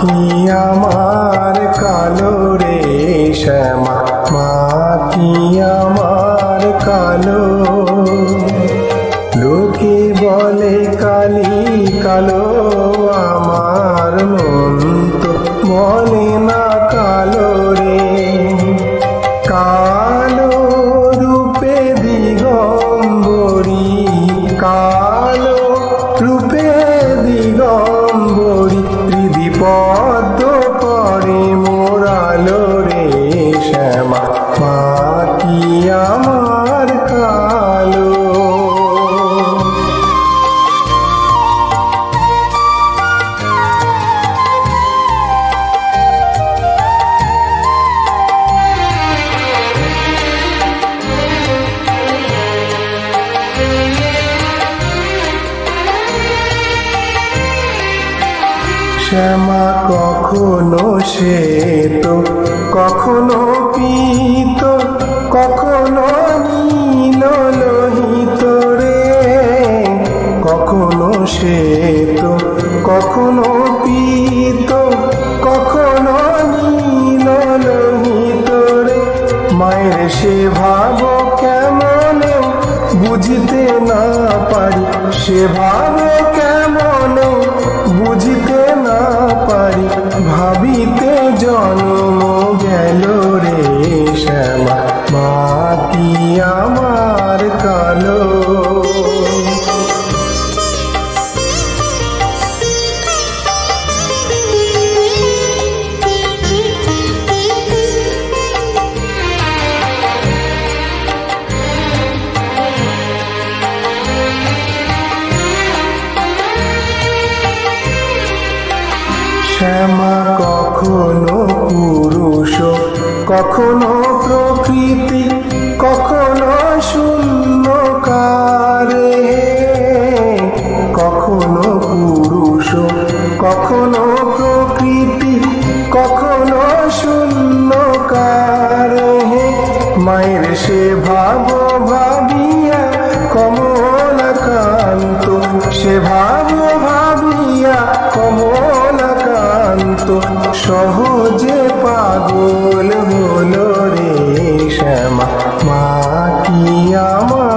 কি আমার কালো রে শ্যামা, মা কি আমার কালো। লোকে বলে কালি কালো, আমার মন তো বলে না কালো রে। কালো রূপে দিগম্বরী, কালো রূপে দিগম্বরী, হৃদি পদ্ম পরে মোরালো রে শ্যামা, মা কি আমার কালো। শ্যামা কখনো শ্বেত, কখনো পীত, কখনো নীল লোহিত রে। কখনো শ্বেত, কখনো পীত, কখনো নীল লোহিত রে। মায়ের সে ভাব কেমনে বুঝিতে না পারি, সে ভাব কেমনে বুঝিতে না পারি, ভাবিতে জন্ম গেল রে শ্যামা, মা কি আমার কালো। শ্যামা কখনো পুরুষ, কখনো প্রকৃতি, কখনো শূন্যকারে। কখনো পুরুষ, কখনো প্রকৃতি, কখনো শূন্যকারে। মায়ের সে ভাব ভাবিয়া কমলাকান্ত, সে ভাব ভাবিয়া কমলাকান্ত, সহজে পাগল হলো রে শ্যামা, মা কি আমার